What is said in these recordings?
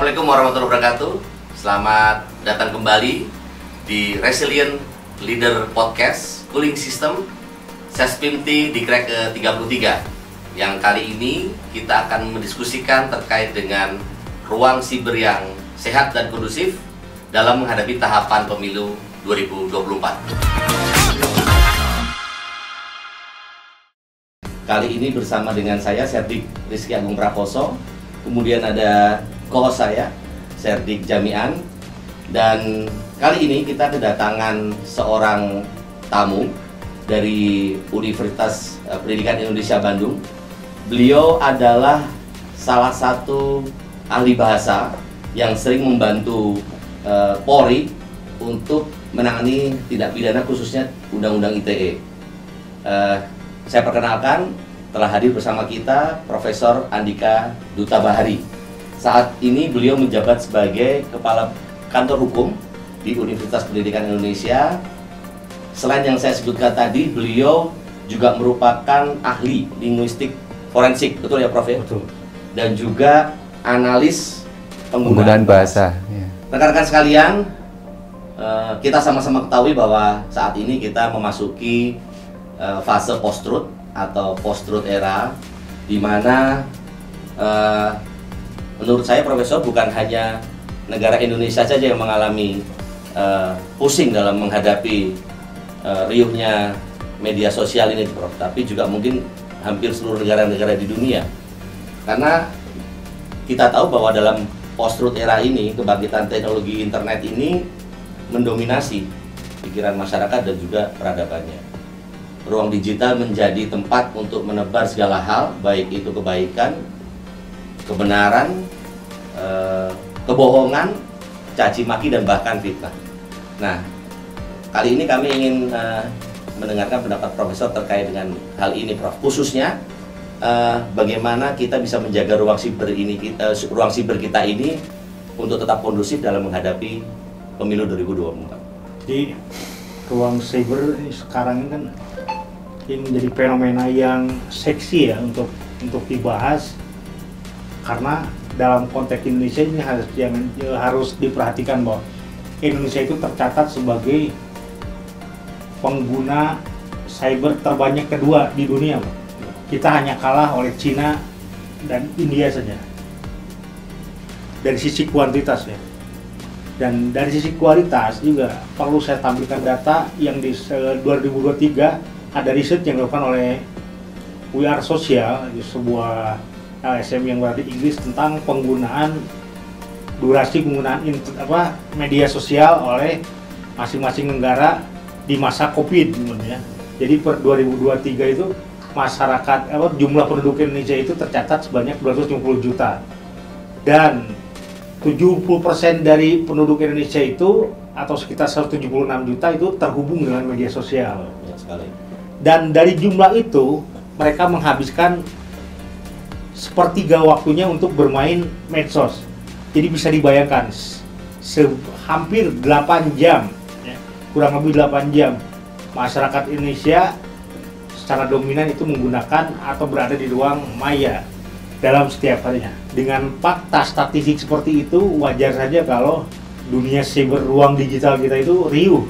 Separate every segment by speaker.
Speaker 1: Assalamualaikum warahmatullahi wabarakatuh. Selamat datang kembali di Resilient Leader Podcast Cooling System Sespimti di Crack ke-33. Yang kali ini kita akan mendiskusikan terkait dengan ruang siber yang sehat dan kondusif dalam menghadapi tahapan pemilu 2024. Kali ini bersama dengan saya, Serdik Rizky Agung Prakoso. Kemudian ada co-host saya, Serdik Jamian. Dan kali ini kita kedatangan seorang tamu dari Universitas Pendidikan Indonesia Bandung. Beliau adalah salah satu ahli bahasa yang sering membantu Polri untuk menangani tindak pidana khususnya Undang-Undang ITE. Saya perkenalkan, telah hadir bersama kita Profesor Andika Duta Bahari. Saat ini beliau menjabat sebagai Kepala Kantor Hukum di Universitas Pendidikan Indonesia. Selain yang saya sebutkan tadi, beliau juga merupakan ahli linguistik forensik, betul ya Prof?
Speaker 2: Betul.
Speaker 1: Dan juga analis
Speaker 2: Penggunaan bahasa.
Speaker 1: Rekan-rekan sekalian, kita sama-sama ketahui bahwa saat ini kita memasuki fase post-truth atau post-truth era, di mana menurut saya Profesor, bukan hanya negara Indonesia saja yang mengalami pusing dalam menghadapi riuhnya media sosial ini, Prof, tapi juga mungkin hampir seluruh negara-negara di dunia. Karena kita tahu bahwa dalam post-truth era ini, kebangkitan teknologi internet ini mendominasi pikiran masyarakat dan juga peradabannya. Ruang digital menjadi tempat untuk menebar segala hal, baik itu kebaikan, kebenaran, kebohongan, caci maki, dan bahkan fitnah. Nah, kali ini kami ingin mendengarkan pendapat Profesor terkait dengan hal ini, Prof. Khususnya bagaimana kita bisa menjaga ruang siber kita ini untuk tetap kondusif dalam menghadapi pemilu 2024.
Speaker 2: Jadi ruang siber sekarang ini kan ini menjadi fenomena yang seksi ya untuk dibahas, karena dalam konteks Indonesia ini harus diperhatikan bahwa Indonesia itu tercatat sebagai pengguna cyber terbanyak kedua di dunia, Pak. Kita hanya kalah oleh Cina dan India saja dari sisi kuantitas ya. Dan dari sisi kualitas juga perlu saya tampilkan data yang di 2023 ada riset yang dilakukan oleh We Are Social, sebuah LSM yang berada di Inggris, tentang durasi penggunaan media sosial oleh masing-masing negara di masa COVID ya. Jadi per 2023 itu masyarakat jumlah penduduk Indonesia itu tercatat sebanyak 250 juta. Dan 70% dari penduduk Indonesia itu atau sekitar 176 juta itu terhubung dengan media sosial.
Speaker 1: Ya, sekali.
Speaker 2: Dan dari jumlah itu mereka menghabiskan sepertiga waktunya untuk bermain medsos. Jadi bisa dibayangkan hampir 8 jam ya, kurang lebih 8 jam masyarakat Indonesia secara dominan itu menggunakan atau berada di ruang maya dalam setiap harinya. Dengan fakta statistik seperti itu, wajar saja kalau dunia siber, ruang digital kita itu riuh.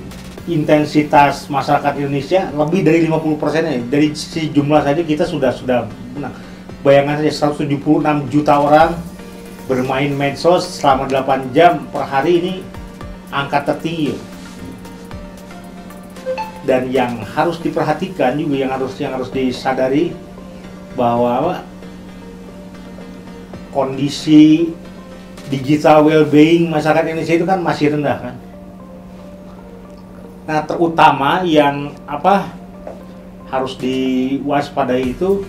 Speaker 2: Intensitas masyarakat Indonesia lebih dari 50%-nya. Dari sisi jumlah saja kita sudah menang. Bayangkan saja 176 juta orang bermain medsos selama 8 jam per hari, ini angka tertinggi. Dan yang harus diperhatikan juga, yang harus disadari bahwa kondisi digital well-being masyarakat Indonesia itu kan masih rendah kan. Nah, terutama yang harus diwaspadai itu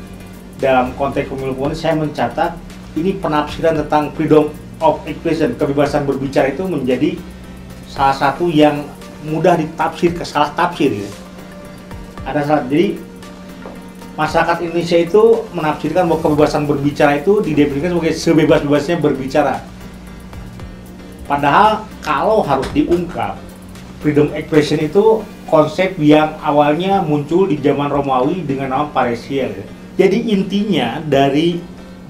Speaker 2: dalam konteks pemilu ini, saya mencatat ini penafsiran tentang freedom of expression, kebebasan berbicara itu menjadi salah satu yang mudah ditafsir, salah tafsir ya. Jadi masyarakat Indonesia itu menafsirkan bahwa kebebasan berbicara itu didefinisikan sebagai sebebas-bebasnya berbicara. Padahal kalau harus diungkap, freedom expression itu konsep yang awalnya muncul di zaman Romawi dengan nama parrhesia. Jadi intinya dari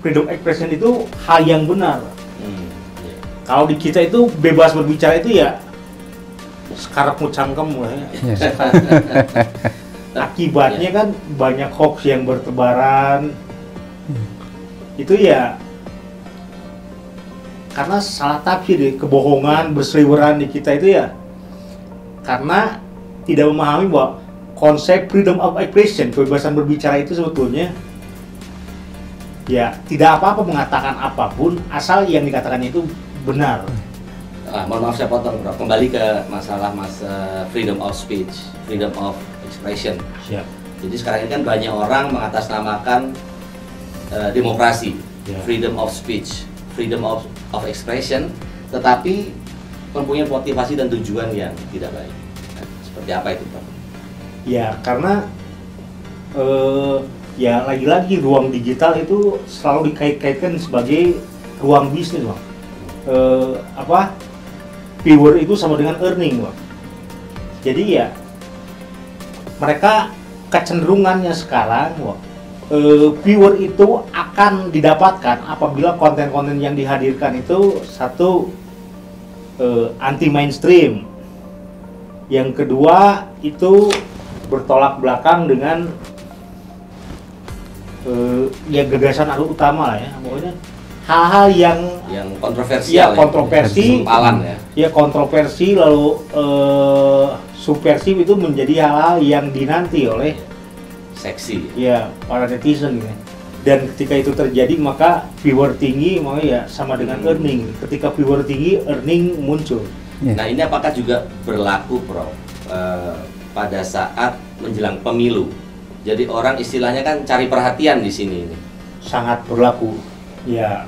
Speaker 2: freedom expression itu hal yang benar. Kalau di kita itu bebas berbicara itu ya sekarang cangkem lah ya. Akibatnya kan banyak hoax yang bertebaran. Itu ya karena salah tafsir, kebohongan berseliweran di kita itu ya karena tidak memahami bahwa konsep freedom of expression, kebebasan berbicara itu sebetulnya ya tidak apa-apa mengatakan apapun asal yang dikatakannya itu benar.
Speaker 1: Mohon maaf saya potong, Bro. Kembali ke masalah freedom of speech, freedom of expression.
Speaker 2: Siap.
Speaker 1: Jadi sekarang ini kan banyak orang mengatasnamakan demokrasi, freedom of speech, freedom of expression, tetapi mempunyai motivasi dan tujuan yang tidak baik. Seperti apa itu, Bro?
Speaker 2: Ya karena ya lagi-lagi ruang digital itu selalu dikait-kaitkan sebagai ruang bisnis, Bang. Viewer itu sama dengan earning, Bang. Jadi ya mereka kecenderungannya sekarang, Bang, viewer itu akan didapatkan apabila konten-konten yang dihadirkan itu satu anti mainstream, yang kedua itu bertolak belakang dengan ya gagasan utama lah ya, pokoknya hal-hal yang
Speaker 1: kontroversial,
Speaker 2: kontroversi,
Speaker 1: ya
Speaker 2: kontroversi lalu subversif itu menjadi hal-hal yang dinanti oleh
Speaker 1: seksi
Speaker 2: ya para netizen gitu. Dan ketika itu terjadi maka viewer tinggi maka ya sama dengan earning. Ketika viewer tinggi, earning muncul.
Speaker 1: Nah ini apakah juga berlaku, Prof, pada saat menjelang pemilu? Jadi orang istilahnya kan cari perhatian di sini.
Speaker 2: Sangat berlaku. Ya,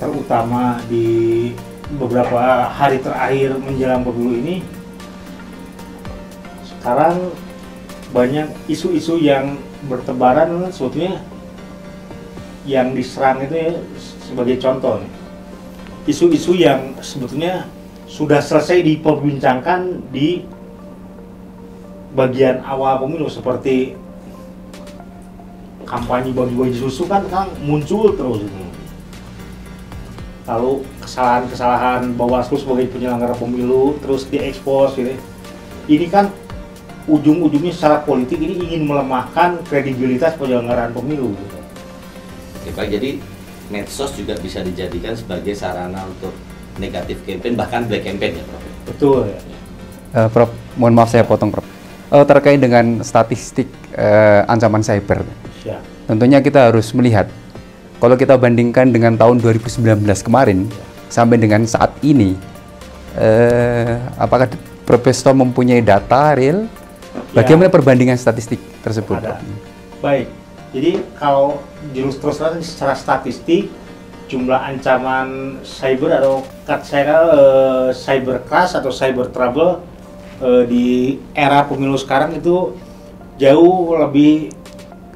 Speaker 2: terutama di beberapa hari terakhir menjelang pemilu ini, sekarang banyak isu-isu yang bertebaran sebetulnya yang diserang itu ya, sebagai contoh nih. Isu-isu yang sebetulnya sudah selesai diperbincangkan di bagian awal pemilu seperti kampanye bagi-bagi susu kan muncul terus itu. Lalu kesalahan-kesalahan Bawaslu sebagai penyelenggara pemilu terus diekspos gitu. Ini kan ujung-ujungnya secara politik ini ingin melemahkan kredibilitas penyelenggaraan pemilu gitu.
Speaker 1: Oke, baik, jadi medsos juga bisa dijadikan sebagai sarana untuk negatif campaign, bahkan black campaign ya, Prof?
Speaker 2: Betul ya.
Speaker 3: Prof, mohon maaf saya potong, Prof. Terkait dengan statistik ancaman cyber.
Speaker 2: Siap.
Speaker 3: Tentunya kita harus melihat, kalau kita bandingkan dengan tahun 2019 kemarin sampai dengan saat ini, apakah Profesor mempunyai data real? Bagaimana perbandingan statistik tersebut?
Speaker 2: Ada. Baik, jadi kalau terus terang secara statistik, jumlah ancaman cyber atau cyber crash atau cyber trouble di era pemilu sekarang itu jauh lebih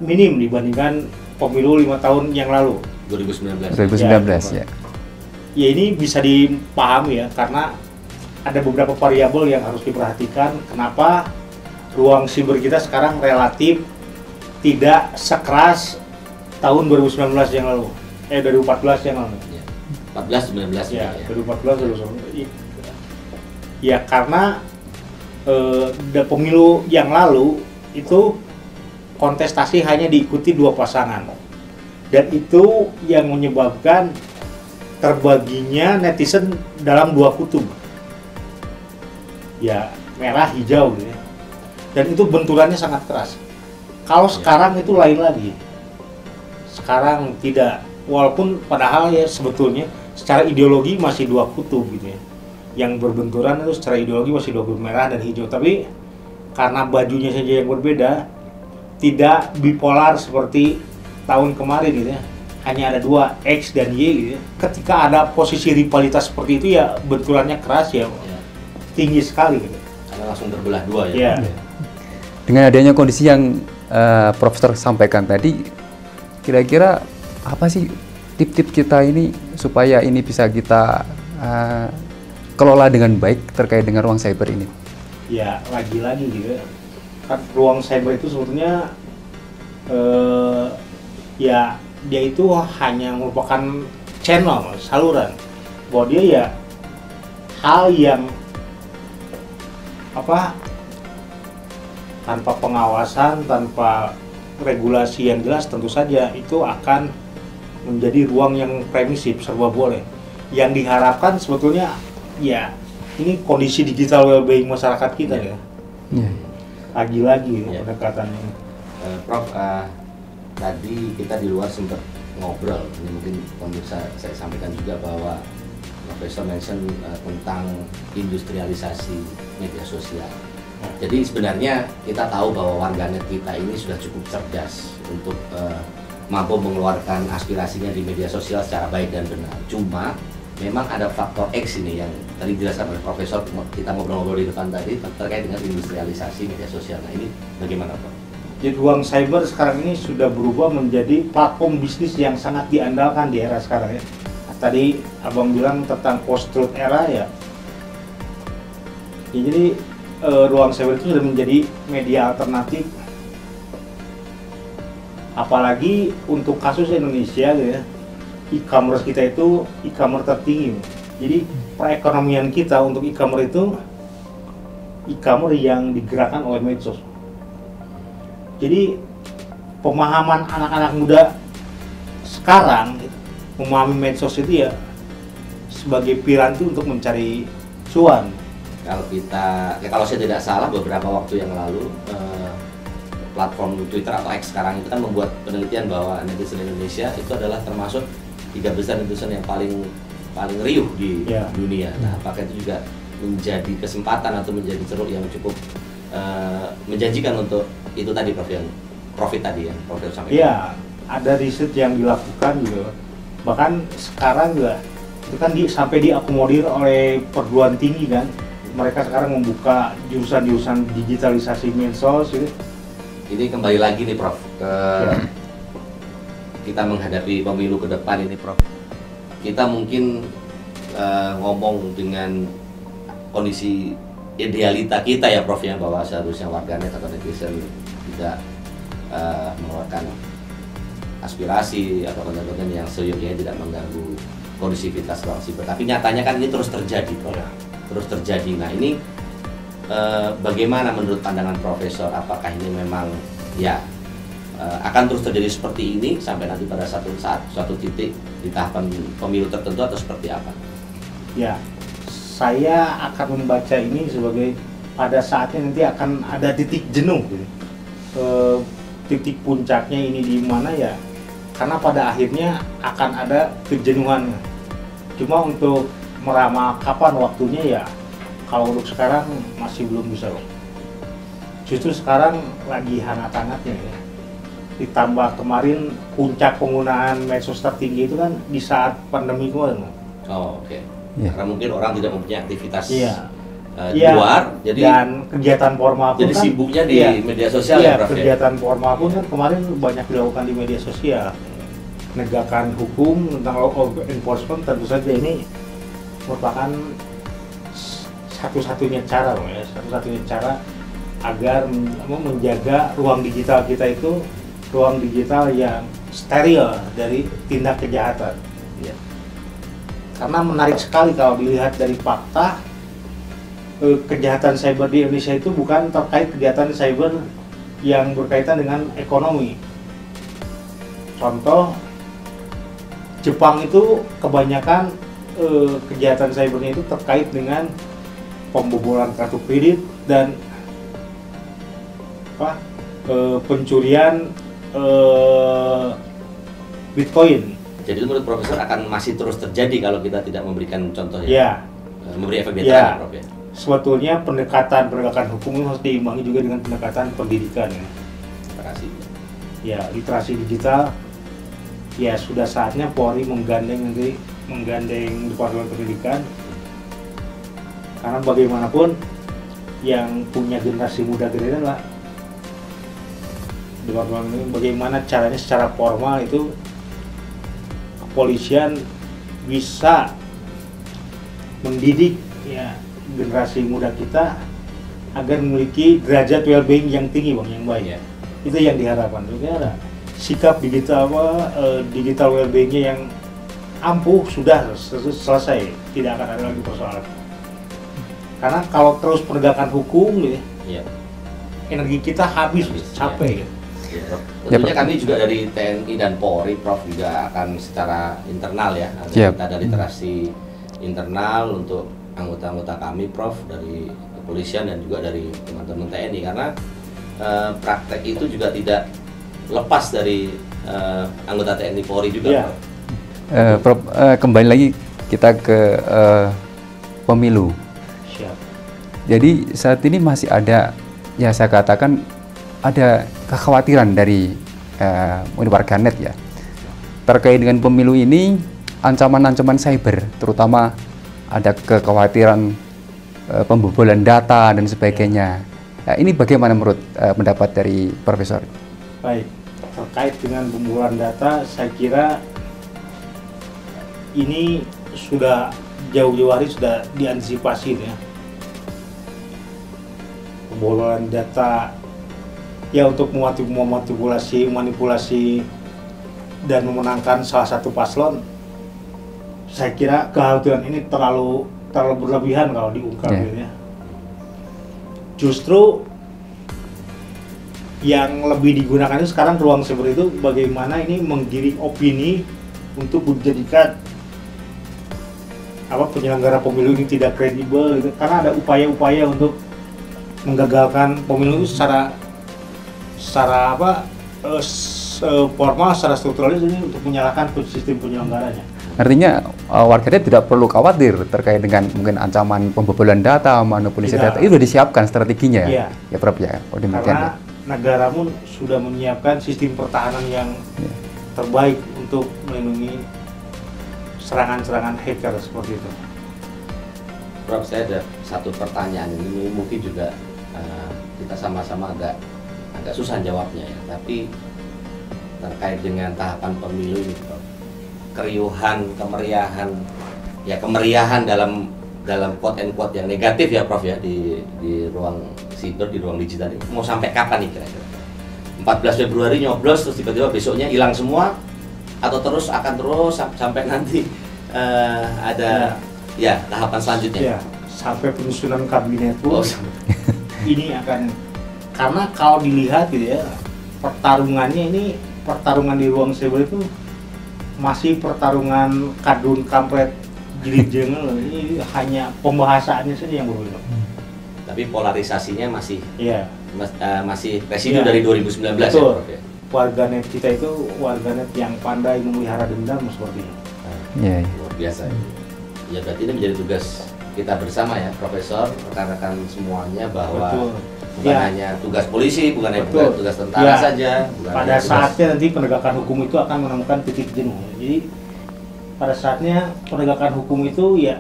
Speaker 2: minim dibandingkan pemilu 5 tahun yang lalu.
Speaker 3: 2019 ya.
Speaker 2: Ya ini bisa dipahami ya, karena ada beberapa variabel yang harus diperhatikan. Kenapa ruang siber kita sekarang relatif tidak sekeras tahun 2019 yang lalu, 2014 yang lalu.
Speaker 1: 14-19
Speaker 2: ya. 2014 ya karena pemilu yang lalu itu kontestasi hanya diikuti 2 pasangan, dan itu yang menyebabkan terbaginya netizen dalam 2 kutub, ya merah hijau gitu ya. Dan itu benturannya sangat keras. Kalau sekarang itu lain lagi. Sekarang tidak, walaupun padahal ya sebetulnya secara ideologi masih 2 kutub gitu ya. Yang berbenturan itu secara ideologi masih 2 kutub, merah dan hijau, tapi karena bajunya saja yang berbeda, tidak bipolar seperti tahun kemarin gitu ya. Hanya ada 2, X dan Y gitu ya. Ketika ada posisi rivalitas seperti itu ya benturannya keras ya. Tinggi sekali gitu.
Speaker 1: Karena langsung terbelah 2 ya.
Speaker 3: Dengan adanya kondisi yang Profesor sampaikan tadi, kira-kira apa sih tip-tip kita ini supaya ini bisa kita kelola dengan baik terkait dengan ruang cyber ini?
Speaker 2: Ya lagi-lagi gitu ya. Kan ruang cyber itu sebetulnya ya dia itu hanya merupakan channel, saluran, bahwa dia ya hal yang tanpa pengawasan, tanpa regulasi yang jelas, tentu saja itu akan menjadi ruang yang permisif, serba boleh. Yang diharapkan sebetulnya ya ini kondisi digital well-being masyarakat kita ya. Lagi-lagi pendekatannya.
Speaker 1: Prof, tadi kita di luar sempat ngobrol, ini mungkin pemirsa saya sampaikan juga bahwa Profesor mention tentang industrialisasi media sosial. Jadi sebenarnya kita tahu bahwa warganet kita ini sudah cukup cerdas untuk mampu mengeluarkan aspirasinya di media sosial secara baik dan benar. Cuma memang ada faktor X ini yang tadi dijelaskan oleh Profesor, kita ngobrol-ngobrol di depan tadi terkait dengan industrialisasi media sosial. Nah ini bagaimana Prof?
Speaker 2: Jadi ruang cyber sekarang ini sudah berubah menjadi platform bisnis yang sangat diandalkan di era sekarang ya. Tadi Abang bilang tentang post-truth era ya. Jadi ruang cyber itu sudah menjadi media alternatif. Apalagi untuk kasus Indonesia gitu ya. E-commerce kita itu e-commerce tertinggi. Jadi perekonomian kita untuk e-commerce itu e-commerce yang digerakkan oleh medsos. Jadi pemahaman anak-anak muda sekarang memahami medsos itu ya sebagai piranti untuk mencari cuan.
Speaker 1: Kalau saya tidak salah beberapa waktu yang lalu platform Twitter atau X sekarang itu kan membuat penelitian bahwa netizen Indonesia itu adalah termasuk 3 besar netizen yang paling riuh di dunia. Nah, apakah itu juga menjadi kesempatan atau menjadi ceruk yang cukup menjanjikan untuk itu tadi Prof yang profit tadi yang Prof sampaikan?
Speaker 2: Iya, ada riset yang dilakukan juga. Bahkan sekarang juga itu kan sampai diakomodir oleh perguruan tinggi kan. Mereka sekarang membuka jurusan-jurusan digitalisasi medsos gitu.
Speaker 1: Ini kembali lagi nih Prof kita menghadapi pemilu ke depan ini Prof. Kita mungkin ngomong dengan kondisi idealita kita ya Prof ya, bahwa seharusnya warganet atau netizen tidak mengeluarkan aspirasi atau konten-konten yang seyogyanya tidak mengganggu kondusivitas ruang siber. Tapi nyatanya kan ini terus terjadi Prof. Terus terjadi. Nah ini bagaimana menurut pandangan Profesor? Apakah ini memang ya akan terus terjadi seperti ini sampai nanti pada suatu titik di tahapan pemilu tertentu atau seperti apa?
Speaker 2: Ya, saya akan membaca ini sebagai pada saatnya nanti akan ada titik jenuh gitu. Titik puncaknya ini di mana ya, karena pada akhirnya akan ada kejenuhan. Cuma untuk meramal kapan waktunya ya, kalau untuk sekarang masih belum bisa loh. Justru sekarang lagi hangat-hangatnya ya. Ditambah kemarin puncak penggunaan medsos tertinggi itu kan di saat pandemi kemarin.
Speaker 1: Oh oke. Karena mungkin orang tidak mempunyai aktivitas di
Speaker 2: Iya,
Speaker 1: luar, jadi
Speaker 2: dan kegiatan formal pun
Speaker 1: jadi
Speaker 2: kan,
Speaker 1: sibuknya di media sosial
Speaker 2: iya,
Speaker 1: ya Prof.
Speaker 2: kegiatan formal pun kan kemarin banyak dilakukan di media sosial. Penegakan hukum tentang law enforcement tentu saja ini merupakan satu-satunya cara, agar menjaga ruang digital kita itu ruang digital yang steril dari tindak kejahatan.
Speaker 1: Ya.
Speaker 2: Karena menarik sekali kalau dilihat dari fakta, kejahatan cyber di Indonesia itu bukan terkait kejahatan cyber yang berkaitan dengan ekonomi. Contoh, Jepang itu kebanyakan kejahatan cybernya itu terkait dengan pembobolan kartu kredit dan pencurian Bitcoin.
Speaker 1: Jadi menurut Profesor akan masih terus terjadi kalau kita tidak memberikan contoh
Speaker 2: ya,
Speaker 1: memberi efek betah ya, Prof ya.
Speaker 2: Sebetulnya pendekatan penegakan hukum harus diimbangi juga dengan pendekatan pendidikan ya.
Speaker 1: Literasi.
Speaker 2: Ya, literasi digital. Ya sudah saatnya Polri menggandeng Departemen Pendidikan. Karena bagaimanapun yang punya generasi muda gede adalah Departemen ini, bagaimana caranya secara formal itu kepolisian bisa mendidik ya generasi muda kita agar memiliki derajat well-being yang tinggi Bang, yang baik ya. Itu yang diharapkan. Ada sikap digital digital well-beingnya yang ampuh sudah selesai, tidak akan ada lagi persoalan. Karena kalau terus penegakan hukum gitu,
Speaker 1: Iya.
Speaker 2: energi kita habis, capek. Gitu.
Speaker 1: Ya, Prof.
Speaker 3: Ya,
Speaker 1: Tentunya
Speaker 3: Prof.
Speaker 1: kami juga dari TNI dan Polri, Prof, juga akan secara internal ya,
Speaker 3: Siap.
Speaker 1: kita ada literasi internal untuk anggota-anggota kami, Prof, dari kepolisian dan juga dari teman-teman TNI, karena praktek itu juga tidak lepas dari anggota TNI Polri juga,
Speaker 2: Iya.
Speaker 1: Prof.
Speaker 3: Prof, kembali lagi kita ke pemilu.
Speaker 2: Siap.
Speaker 3: Jadi saat ini masih ada, ya saya katakan ada kekhawatiran dari warganet ya terkait dengan pemilu ini, ancaman-ancaman cyber, terutama ada kekhawatiran pembobolan data dan sebagainya. Nah, ini bagaimana menurut pendapat dari Profesor?
Speaker 2: Baik, terkait dengan pembobolan data, saya kira ini sudah jauh-jauh hari sudah diantisipasi ya. Pembobolan data ya untuk manipulasi dan memenangkan salah satu paslon. Saya kira kekhawatiran ini terlalu berlebihan kalau diungkap
Speaker 3: Yeah.
Speaker 2: gitu ya. Justru yang lebih digunakan itu sekarang ruang cyber itu bagaimana ini menggiring opini untuk dijadikan penyelenggara pemilu ini tidak kredibel gitu. Karena ada upaya-upaya untuk menggagalkan pemilu itu secara formal, secara struktural ini untuk menyalahkan sistem penyelenggaranya.
Speaker 3: Artinya warganet tidak perlu khawatir terkait dengan mungkin ancaman pembobolan data, manipulasi
Speaker 2: Tidak.
Speaker 3: data, itu sudah disiapkan strateginya
Speaker 2: Iya.
Speaker 3: ya Prof ya. Oh, demikian ya.
Speaker 2: Karena negara pun sudah menyiapkan sistem pertahanan yang
Speaker 3: Iya.
Speaker 2: terbaik untuk melindungi serangan-serangan hacker seperti itu.
Speaker 1: Prof, saya ada satu pertanyaan ini mungkin juga kita sama-sama agak susah jawabnya ya, tapi terkait dengan tahapan pemilu ini, Prof. Keriuhan, kemeriahan dalam quote and quote yang negatif ya, Prof ya, di ruang siber, di ruang digital ini mau sampai kapan nih kira-kira? 14 Februari nyoblos terus tiba-tiba besoknya hilang semua, atau akan terus sampai nanti ada ya tahapan selanjutnya?
Speaker 2: Ya, sampai penyusunan kabinet pun
Speaker 1: Oh,
Speaker 2: ini akan, karena kalau dilihat gitu ya, pertarungannya ini, pertarungan di ruang cyber itu masih pertarungan kadun kampret jilid jengel. Ini hanya pembahasannya saja yang berbeda.
Speaker 1: tapi polarisasinya masih
Speaker 2: Iya.
Speaker 1: masih residu
Speaker 2: Iya.
Speaker 1: dari 2019 ya,
Speaker 2: Betul.
Speaker 1: Prof ya?
Speaker 2: Warganet kita itu warganet yang pandai memelihara dendam seperti ini.
Speaker 3: Iya, iya.
Speaker 1: Luar biasa. Ya berarti ini menjadi tugas kita bersama ya, Profesor, rekan-rekan semuanya, bahwa
Speaker 2: Betul.
Speaker 1: bukan
Speaker 2: Ya.
Speaker 1: hanya tugas polisi, bukan hanya
Speaker 2: Betul.
Speaker 1: tugas tentara
Speaker 2: Ya.
Speaker 1: saja, bukan
Speaker 2: Pada
Speaker 1: hanya tugas-
Speaker 2: saatnya nanti penegakan hukum itu akan menemukan titik jenuh. Jadi pada saatnya penegakan hukum itu ya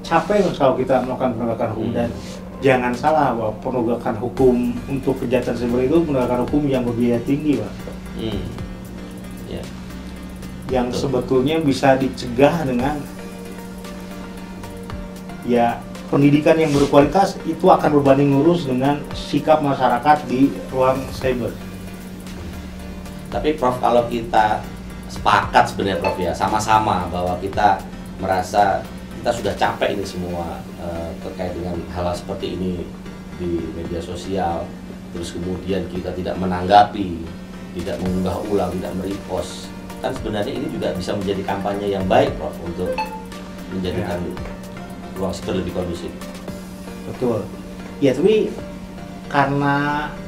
Speaker 2: capek kalau kita melakukan penegakan hukum. Dan jangan salah bahwa penegakan hukum untuk kejahatan cyber itu penegakan hukum yang berbiaya tinggi, Pak.
Speaker 1: Ya.
Speaker 2: Yang
Speaker 1: Betul.
Speaker 2: sebetulnya bisa dicegah dengan ya pendidikan yang berkualitas. Itu akan berbanding lurus dengan sikap masyarakat di ruang cyber.
Speaker 1: Tapi Prof, kalau kita sepakat sebenarnya, Prof ya, sama-sama bahwa kita merasa kita sudah capek ini semua terkait dengan hal seperti ini di media sosial, terus kemudian kita tidak menanggapi, tidak mengunggah ulang, tidak merepost, kan sebenarnya ini juga bisa menjadi kampanye yang baik, Prof, untuk menjadikan ruang cyber lebih kondusif.
Speaker 2: Betul. Ya, tapi karena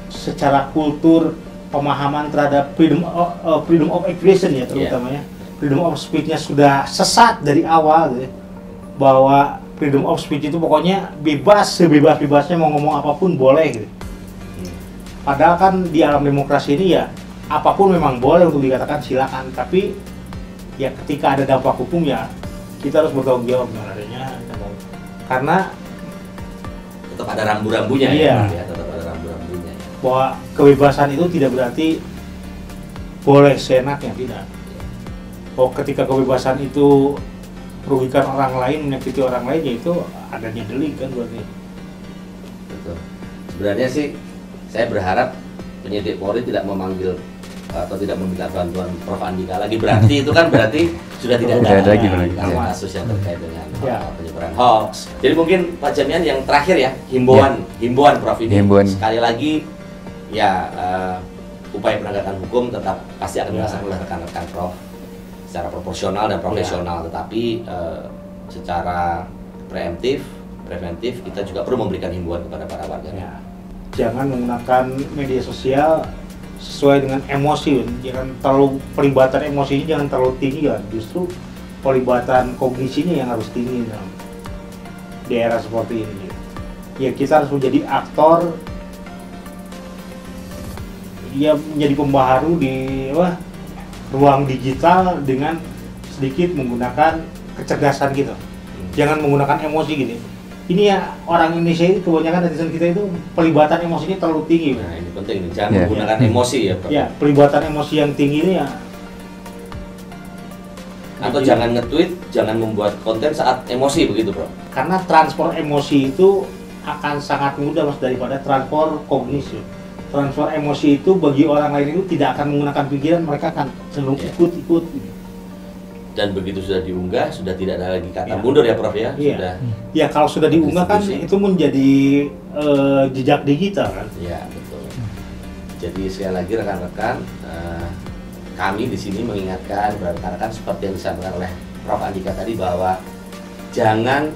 Speaker 2: secara kultur pemahaman terhadap freedom of expression ya terutamanya, freedom of speech-nya sudah sesat dari awal gitu ya. Bahwa freedom of speech itu pokoknya bebas, sebebas-bebasnya mau ngomong apapun boleh gitu. Padahal kan di alam demokrasi ini ya apapun memang boleh untuk dikatakan silakan, tapi ya ketika ada dampak hukum ya kita harus bertanggung jawab dengan adanya. Karena
Speaker 1: Tetap ada rambu-rambunya
Speaker 2: Iya.
Speaker 1: ya, tetap ada rambu-rambunya ya.
Speaker 2: bahwa kebebasan itu tidak berarti boleh seenaknya, tidak. Oh, ketika kebebasan itu merugikan orang lain, menyakiti orang lain, ya itu adanya delik kan berarti.
Speaker 1: Betul. Sebenarnya sih saya berharap penyidik Polri tidak memanggil atau tidak memberikan bantuan Prof Andika lagi, berarti itu kan berarti sudah tidak ada
Speaker 3: lagi
Speaker 1: kasus yang terkait dengan penyebaran hoax. Jadi mungkin Pak Jamian yang terakhir ya, himbauan Prof ini. Sekali lagi ya, upaya penegakan hukum tetap pasti akan dilaksanakan oleh rekan-rekan Prof secara proporsional dan profesional, tetapi secara preventif kita juga perlu memberikan himbauan kepada para warga.
Speaker 2: Jangan menggunakan media sosial sesuai dengan emosi, jangan terlalu pelibatan emosinya jangan terlalu tinggi kan, justru pelibatan kognisinya yang harus tinggi di era seperti ini. Ya kita harus menjadi aktor, ya menjadi pembaharu di ruang digital dengan sedikit menggunakan kecerdasan kita. Jangan menggunakan emosi gini. Ini ya, orang Indonesia ini kebanyakan netizen kita itu pelibatan emosinya terlalu tinggi.
Speaker 1: Nah ini penting nih, jangan menggunakan emosi ya Prof.
Speaker 2: Ya, pelibatan emosi yang tinggi ini ya.
Speaker 1: Atau jangan nge-tweet, jangan membuat konten saat emosi begitu Prof.
Speaker 2: Karena transfer emosi itu akan sangat mudah Mas daripada transfer kognisi. Transfer emosi itu bagi orang lain itu tidak akan menggunakan pikiran, mereka akan cenderung ikut-ikut. Dan
Speaker 1: begitu sudah diunggah, sudah tidak ada lagi kata mundur ya Prof ya?
Speaker 2: Sudah. Ya kalau sudah diunggah kan itu menjadi jejak digital kan?
Speaker 1: Iya betul. Jadi sekali lagi rekan-rekan, kami di sini mengingatkan rekan-rekan seperti yang disampaikan oleh Prof Andika tadi, bahwa jangan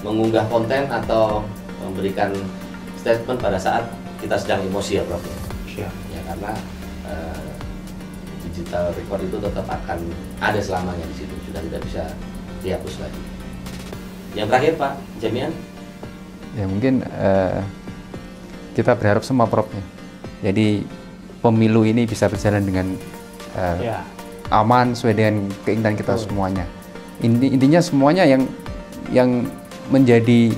Speaker 1: mengunggah konten atau memberikan statement pada saat kita sedang emosi ya Prof ya? Ya karena digital record itu tetap akan ada selamanya di situ, sudah tidak bisa dihapus lagi. Yang terakhir Pak Jamian?
Speaker 3: Ya mungkin kita berharap semua Prof ya. Jadi pemilu ini bisa berjalan dengan aman sesuai dengan keinginan kita semuanya. Intinya semuanya yang menjadi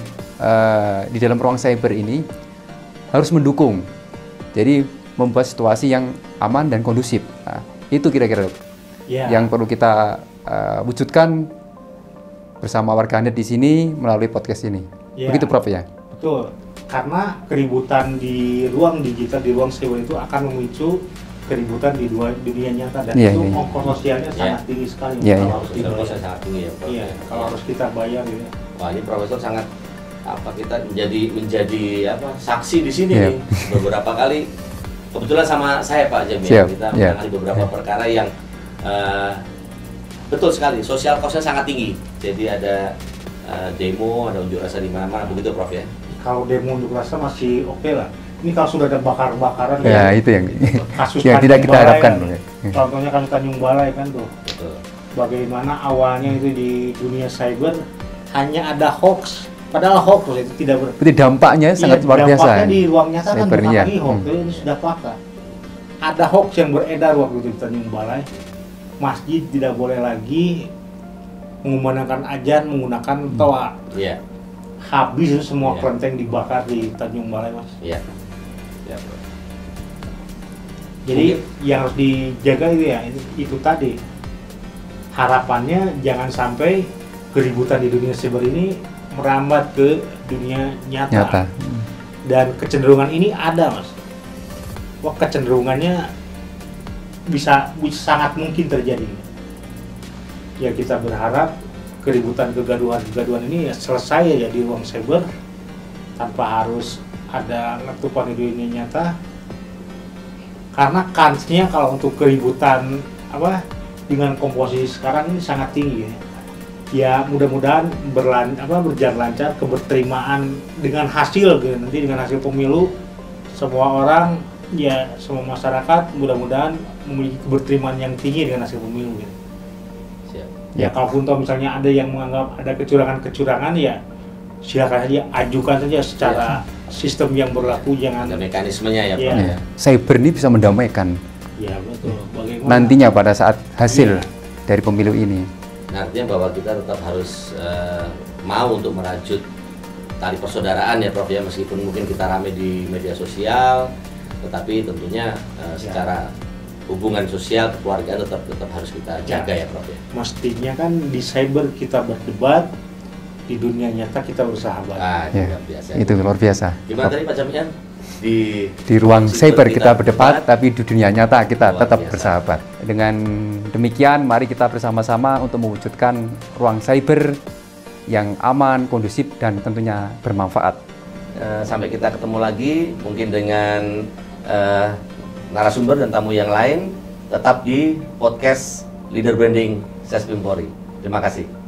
Speaker 3: di dalam ruang cyber ini harus mendukung. Jadi membuat situasi yang aman dan kondusif. Nah, itu kira-kira yang perlu kita wujudkan bersama warganet di sini melalui podcast ini. Begitu Prof ya?
Speaker 2: Betul. Karena keributan di ruang digital, di ruang cyber itu akan memicu keributan di dunia nyata, dan itu ongkos sosialnya sangat tinggi sekali.
Speaker 1: Kalau harus dibayar sangat tinggi ya Prof.
Speaker 2: Kalau harus kita bayar gitu.
Speaker 1: Wah ini Profesor sangat kita menjadi saksi di sini nih. Beberapa kali kebetulan sama saya Pak Jamian, kita menangani beberapa perkara yang betul sekali sosial cost-nya sangat tinggi. Jadi ada demo, ada unjuk rasa di mana-mana begitu Prof ya.
Speaker 2: Kalau demo unjuk rasa masih oke lah. Ini kalau sudah ada bakar-bakaran
Speaker 3: itu yang
Speaker 2: kasus
Speaker 3: yang tidak kita harapkan.
Speaker 2: Contohnya kasus Tanjung Balai kan tuh.
Speaker 1: Betul.
Speaker 2: Bagaimana awalnya itu di dunia cyber hanya ada hoax. Padahal hoax itu tidak
Speaker 3: berarti dampaknya sangat luar biasa.
Speaker 2: Dampaknya di ruang nyata kan bukan lagi hoax, ini sudah fakta. Ada hoax yang beredar waktu itu di Tanjung Balai. Masjid tidak boleh lagi mengumandangkan azan menggunakan toa. Habis itu semua kelenteng dibakar di Tanjung Balai Mas. Jadi yang harus dijaga itu ya, itu tadi. Harapannya jangan sampai keributan di dunia cyber ini merambat ke dunia nyata. Dan kecenderungan ini ada Mas. Wah, kecenderungannya bisa sangat mungkin terjadi. Ya kita berharap keributan kegaduhan ini ya selesai ya di ruang cyber tanpa harus ada letupan di dunia nyata. Karena kansnya kalau untuk keributan dengan komposisi sekarang ini sangat tinggi ya. Ya mudah-mudahan berjalan lancar, keberterimaan dengan hasil gitu. Nanti dengan hasil pemilu semua orang ya, semua masyarakat mudah-mudahan memiliki keberterimaan yang tinggi dengan hasil pemilu gitu. Ya kalaupun misalnya ada yang menganggap ada kecurangan ya silakan saja, ajukan saja secara sistem yang berlaku, jangan
Speaker 1: ada mekanismenya ya Pak.
Speaker 3: Cyber ini bisa mendamaikan.
Speaker 2: Ya betul. Bagaimana
Speaker 3: nantinya pada saat hasil dari pemilu ini.
Speaker 1: Nah, artinya bahwa kita tetap harus mau untuk merajut tali persaudaraan ya Prof ya, meskipun mungkin kita rame di media sosial, tetapi tentunya secara hubungan sosial kekeluargaan tetap harus kita jaga ya Prof ya.
Speaker 2: Mestinya kan di cyber kita berdebat, di dunia nyata kita bersahabat.
Speaker 1: Luar biasa.
Speaker 3: Itu luar biasa.
Speaker 1: Gimana tadi Pak Jamian?
Speaker 3: di ruang cyber kita berdebat, tapi di dunia nyata kita tetap bersahabat. Dengan demikian, mari kita bersama-sama untuk mewujudkan ruang cyber yang aman, kondusif, dan tentunya bermanfaat.
Speaker 1: Sampai kita ketemu lagi, mungkin dengan narasumber dan tamu yang lain, tetap di podcast Leader Branding Sespim Polri. Terima kasih.